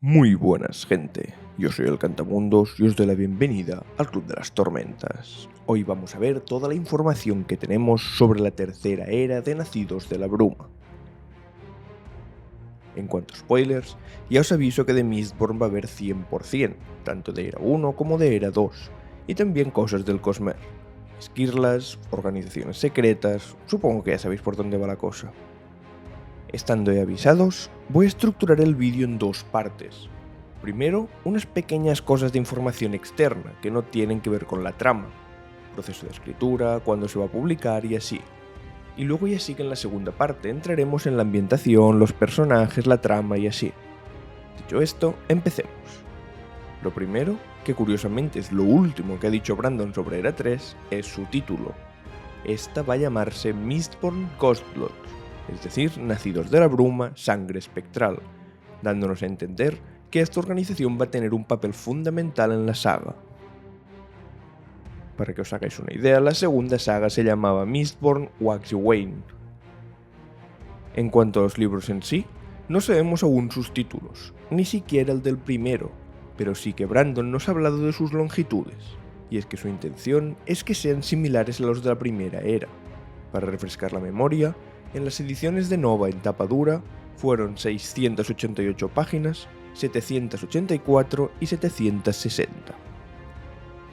Muy buenas, gente. Yo soy el Cantamundos y os doy la bienvenida al Club de las Tormentas. Hoy vamos a ver toda la información que tenemos sobre la tercera era de Nacidos de la Bruma. En cuanto a spoilers, ya os aviso que de Mistborn va a haber 100%, tanto de Era 1 como de Era 2, y también cosas del Cosmere. Esquirlas, organizaciones secretas, supongo que ya sabéis por dónde va la cosa. Estando ya avisados, voy a estructurar el vídeo en dos partes. Primero, unas pequeñas cosas de información externa que no tienen que ver con la trama, proceso de escritura, cuándo se va a publicar y así. Y luego ya sí que en la segunda parte entraremos en la ambientación, los personajes, la trama y así. Dicho esto, empecemos. Lo primero, que curiosamente es lo último que ha dicho Brandon sobre Era 3, es su título. Esta va a llamarse Mistborn Ghostblood, es decir, Nacidos de la Bruma, Sangre Espectral, dándonos a entender que esta organización va a tener un papel fundamental en la saga. Para que os hagáis una idea, la segunda saga se llamaba Mistborn Waxywayne. En cuanto a los libros en sí, no sabemos aún sus títulos, ni siquiera el del primero, pero sí que Brandon nos ha hablado de sus longitudes, y es que su intención es que sean similares a los de la primera era. Para refrescar la memoria, en las ediciones de Nova en tapa dura fueron 688 páginas, 784 y 760.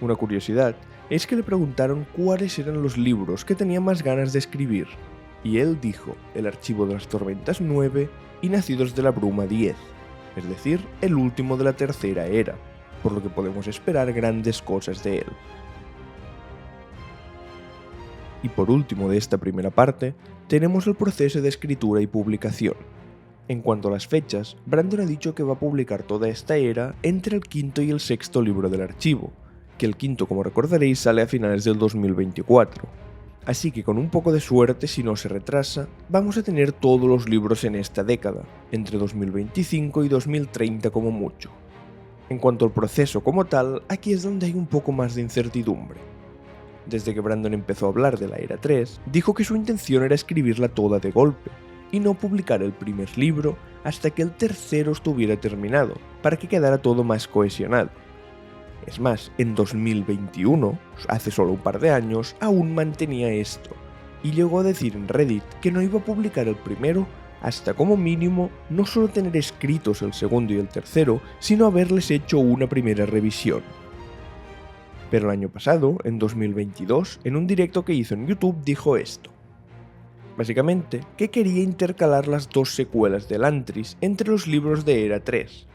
Una curiosidad es que le preguntaron cuáles eran los libros que tenía más ganas de escribir, y él dijo El Archivo de las Tormentas 9 y Nacidos de la Bruma 10, es decir, el último de la tercera era, por lo que podemos esperar grandes cosas de él. Y por último de esta primera parte, tenemos el proceso de escritura y publicación. En cuanto a las fechas, Brandon ha dicho que va a publicar toda esta era entre el quinto y el sexto libro del archivo, que el quinto, como recordaréis, sale a finales del 2024. Así que con un poco de suerte, si no se retrasa, vamos a tener todos los libros en esta década, entre 2025 y 2030 como mucho. En cuanto al proceso como tal, aquí es donde hay un poco más de incertidumbre. Desde que Brandon empezó a hablar de la Era 3, dijo que su intención era escribirla toda de golpe, y no publicar el primer libro hasta que el tercero estuviera terminado, para que quedara todo más cohesionado. Es más, en 2021, hace solo un par de años, aún mantenía esto, y llegó a decir en Reddit que no iba a publicar el primero hasta como mínimo no solo tener escritos el segundo y el tercero, sino haberles hecho una primera revisión. Pero el año pasado, en 2022, en un directo que hizo en YouTube dijo esto. Básicamente, que quería intercalar las dos secuelas de Elantris entre los libros de Era 3.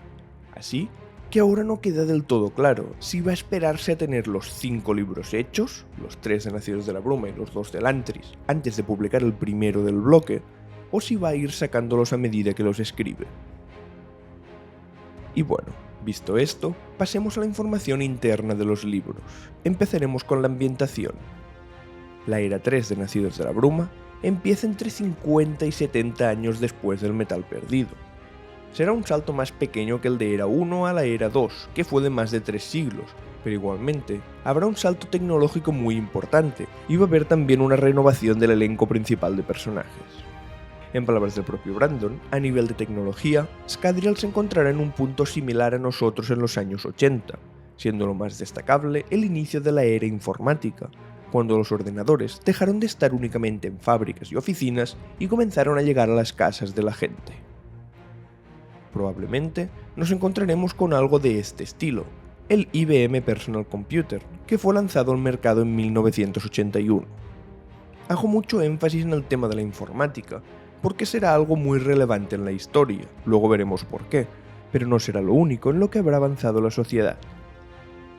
Así que ahora no queda del todo claro si va a esperarse a tener los 5 libros hechos, los 3 de Nacidos de la Bruma y los 2 de Elantris, antes de publicar el primero del bloque, o si va a ir sacándolos a medida que los escribe. Y bueno, visto esto, pasemos a la información interna de los libros. Empezaremos con la ambientación. La Era 3 de Nacidos de la Bruma empieza entre 50 y 70 años después del Metal Perdido. Será un salto más pequeño que el de Era 1 a la Era 2, que fue de más de 3 siglos, pero igualmente habrá un salto tecnológico muy importante y va a haber también una renovación del elenco principal de personajes. En palabras del propio Brandon, a nivel de tecnología, Scadrial se encontrará en un punto similar a nosotros en los años 80, siendo lo más destacable el inicio de la era informática, cuando los ordenadores dejaron de estar únicamente en fábricas y oficinas y comenzaron a llegar a las casas de la gente. Probablemente nos encontraremos con algo de este estilo, el IBM Personal Computer, que fue lanzado al mercado en 1981. Hago mucho énfasis en el tema de la informática, porque será algo muy relevante en la historia, luego veremos por qué, pero no será lo único en lo que habrá avanzado la sociedad.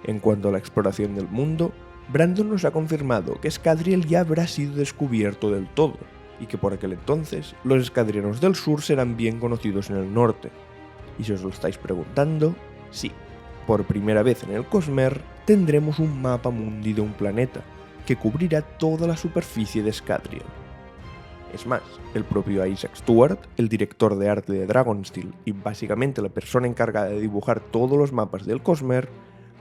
En cuanto a la exploración del mundo, Brandon nos ha confirmado que Scadrial ya habrá sido descubierto del todo, y que por aquel entonces los escadrianos del sur serán bien conocidos en el norte. Y si os lo estáis preguntando, sí, por primera vez en el Cosmere tendremos un mapa mundi de un planeta, que cubrirá toda la superficie de Scadrial. Es más, el propio Isaac Stewart, el director de arte de Dragonsteel y básicamente la persona encargada de dibujar todos los mapas del Cosmere,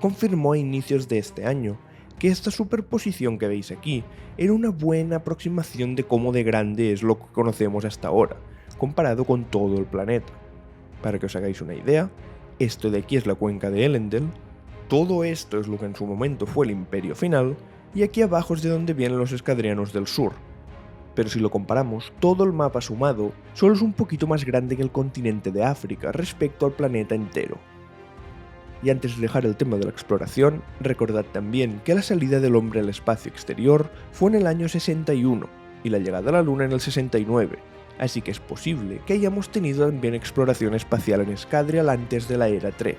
confirmó a inicios de este año que esta superposición que veis aquí era una buena aproximación de cómo de grande es lo que conocemos hasta ahora, comparado con todo el planeta. Para que os hagáis una idea, esto de aquí es la cuenca de Elendel, todo esto es lo que en su momento fue el Imperio Final, y aquí abajo es de donde vienen los escadrianos del sur. Pero si lo comparamos, todo el mapa sumado solo es un poquito más grande que el continente de África respecto al planeta entero. Y antes de dejar el tema de la exploración, recordad también que la salida del hombre al espacio exterior fue en el año 61 y la llegada a la Luna en el 69, así que es posible que hayamos tenido también exploración espacial en Scadrial antes de la Era 3.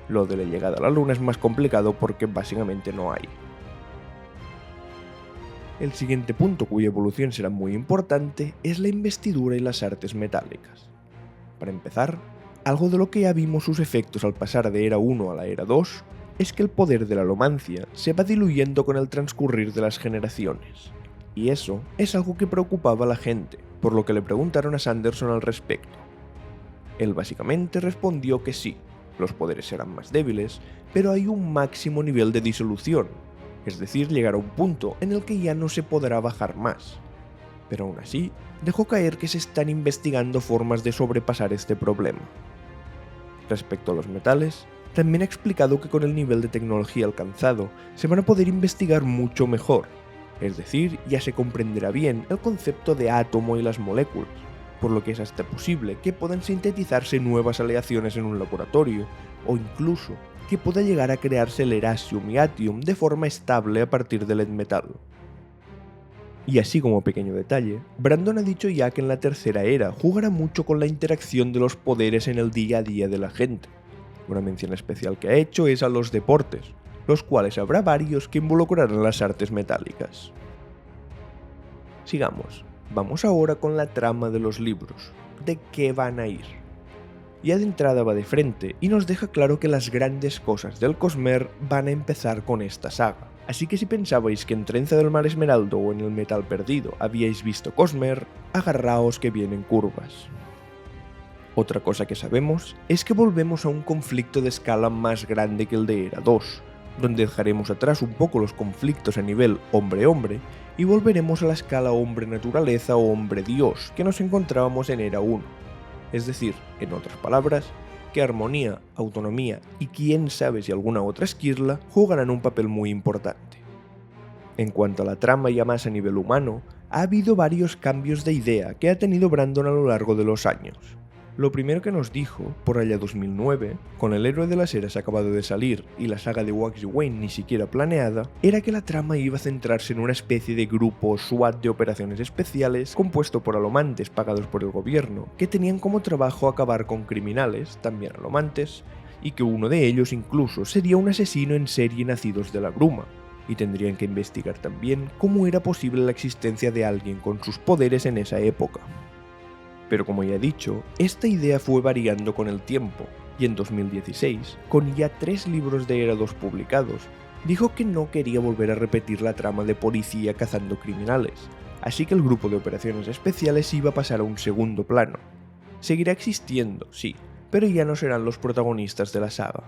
Lo de la llegada a la Luna es más complicado porque básicamente no hay. El siguiente punto cuya evolución será muy importante es la investidura y las artes metálicas. Para empezar, algo de lo que ya vimos sus efectos al pasar de Era 1 a la Era 2 es que el poder de la alomancia se va diluyendo con el transcurrir de las generaciones. Y eso es algo que preocupaba a la gente, por lo que le preguntaron a Sanderson al respecto. Él básicamente respondió que sí, los poderes serán más débiles, pero hay un máximo nivel de disolución, es decir, llegar a un punto en el que ya no se podrá bajar más. Pero aún así, dejó caer que se están investigando formas de sobrepasar este problema. Respecto a los metales, también ha explicado que con el nivel de tecnología alcanzado se van a poder investigar mucho mejor, es decir, ya se comprenderá bien el concepto de átomo y las moléculas, por lo que es hasta posible que puedan sintetizarse nuevas aleaciones en un laboratorio, o incluso que pueda llegar a crearse el Erasium y Atium de forma estable a partir del metal. Y así como pequeño detalle, Brandon ha dicho ya que en la tercera era jugará mucho con la interacción de los poderes en el día a día de la gente. Una mención especial que ha hecho es a los deportes, los cuales habrá varios que involucrarán las artes metálicas. Sigamos, vamos ahora con la trama de los libros, de qué van a ir. Ya de entrada va de frente y nos deja claro que las grandes cosas del Cosmere van a empezar con esta saga. Así que si pensabais que en Trenza del Mar Esmeralda o en El Metal Perdido habíais visto Cosmere, agarraos que vienen curvas. Otra cosa que sabemos es que volvemos a un conflicto de escala más grande que el de Era 2, donde dejaremos atrás un poco los conflictos a nivel hombre-hombre y volveremos a la escala hombre-naturaleza o hombre-dios que nos encontrábamos en Era 1. Es decir, en otras palabras, que armonía, autonomía y quién sabe si alguna otra esquirla jugarán un papel muy importante. En cuanto a la trama ya más a nivel humano, ha habido varios cambios de idea que ha tenido Brandon a lo largo de los años. Lo primero que nos dijo, por allá 2009, con El Héroe de las Eras acabado de salir y la saga de Wax y Wayne ni siquiera planeada, era que la trama iba a centrarse en una especie de grupo SWAT de operaciones especiales compuesto por alomantes pagados por el gobierno, que tenían como trabajo acabar con criminales, también alomantes, y que uno de ellos incluso sería un asesino en serie nacidos de la bruma, y tendrían que investigar también cómo era posible la existencia de alguien con sus poderes en esa época. Pero como ya he dicho, esta idea fue variando con el tiempo, y en 2016, con ya 3 libros de Era 2 publicados, dijo que no quería volver a repetir la trama de policía cazando criminales, así que el grupo de operaciones especiales iba a pasar a un segundo plano. Seguirá existiendo, sí, pero ya no serán los protagonistas de la saga.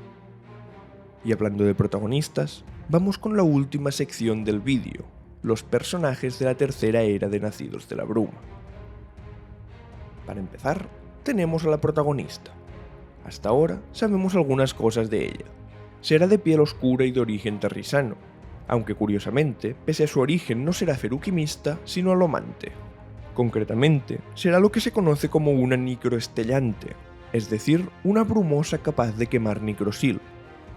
Y hablando de protagonistas, vamos con la última sección del vídeo, los personajes de la tercera era de Nacidos de la Bruma. Para empezar, tenemos a la protagonista. Hasta ahora sabemos algunas cosas de ella. Será de piel oscura y de origen terrisano, aunque curiosamente, pese a su origen no será feruquimista, sino alomante. Concretamente, será lo que se conoce como una nicroestellante, es decir, una brumosa capaz de quemar nicrosil.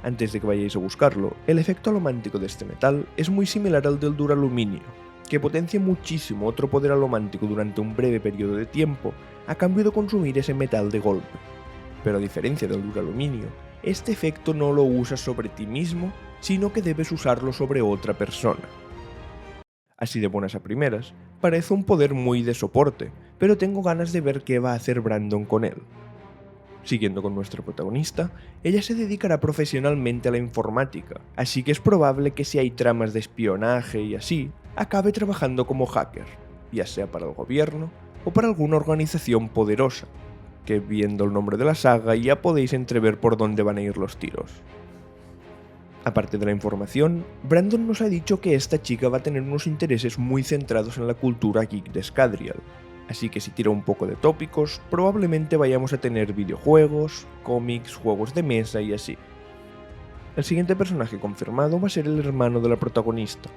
Antes de que vayáis a buscarlo, el efecto alomántico de este metal es muy similar al del duraluminio, que potencia muchísimo otro poder alomántico durante un breve periodo de tiempo a cambio de consumir ese metal de golpe. Pero a diferencia del duraluminio, este efecto no lo usas sobre ti mismo, sino que debes usarlo sobre otra persona. Así de buenas a primeras, parece un poder muy de soporte, pero tengo ganas de ver qué va a hacer Brandon con él. Siguiendo con nuestra protagonista, ella se dedicará profesionalmente a la informática, así que es probable que si hay tramas de espionaje y así, acabe trabajando como hacker, ya sea para el gobierno o para alguna organización poderosa, que viendo el nombre de la saga ya podéis entrever por dónde van a ir los tiros. Aparte de la información, Brandon nos ha dicho que esta chica va a tener unos intereses muy centrados en la cultura geek de Scadrial, Así que si tira un poco de tópicos, probablemente vayamos a tener videojuegos, cómics, juegos de mesa y así. El siguiente personaje confirmado va a ser el hermano de la protagonista,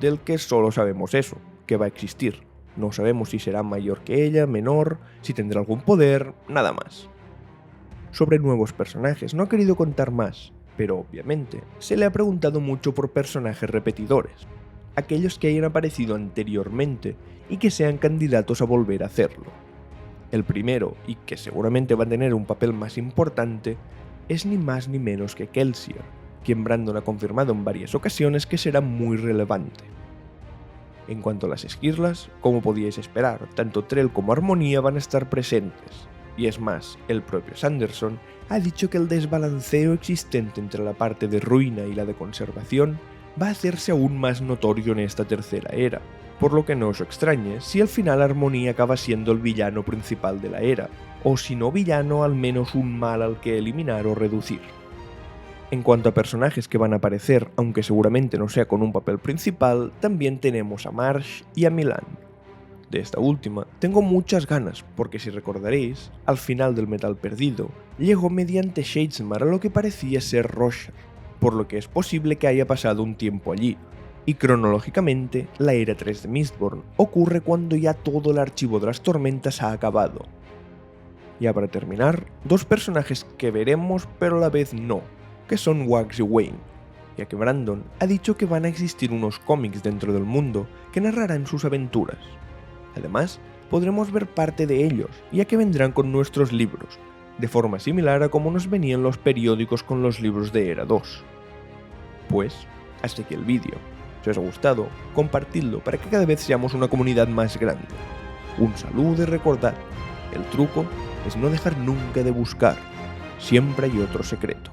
del que solo sabemos eso, que va a existir. No sabemos si será mayor que ella, menor, si tendrá algún poder, nada más. Sobre nuevos personajes no ha querido contar más, pero obviamente se le ha preguntado mucho por personajes repetidores, aquellos que hayan aparecido anteriormente y que sean candidatos a volver a hacerlo. El primero, y que seguramente va a tener un papel más importante, es ni más ni menos que Kelsier, quien Brandon ha confirmado en varias ocasiones que será muy relevante. En cuanto a las esquirlas, como podíais esperar, tanto Trell como Armonía van a estar presentes, y es más, el propio Sanderson ha dicho que el desbalanceo existente entre la parte de ruina y la de conservación va a hacerse aún más notorio en esta tercera era, por lo que no os extrañe si al final Armonía acaba siendo el villano principal de la era, o si no villano, al menos un mal al que eliminar o reducir. En cuanto a personajes que van a aparecer, aunque seguramente no sea con un papel principal, también tenemos a Marsh y a Milan. De esta última tengo muchas ganas, porque si recordaréis, al final del Metal Perdido, llegó mediante Shadesmar a lo que parecía ser Rorschach, por lo que es posible que haya pasado un tiempo allí, y cronológicamente, la Era 3 de Mistborn ocurre cuando ya todo el archivo de las tormentas ha acabado. Ya para terminar, dos personajes que veremos pero a la vez no, que son Wags y Wayne, ya que Brandon ha dicho que van a existir unos cómics dentro del mundo que narrarán sus aventuras. Además, podremos ver parte de ellos, ya que vendrán con nuestros libros, de forma similar a como nos venían los periódicos con los libros de Era 2. Pues, hasta aquí el vídeo. Si os ha gustado, compartidlo para que cada vez seamos una comunidad más grande. Un saludo y recordad, el truco es no dejar nunca de buscar, siempre hay otro secreto.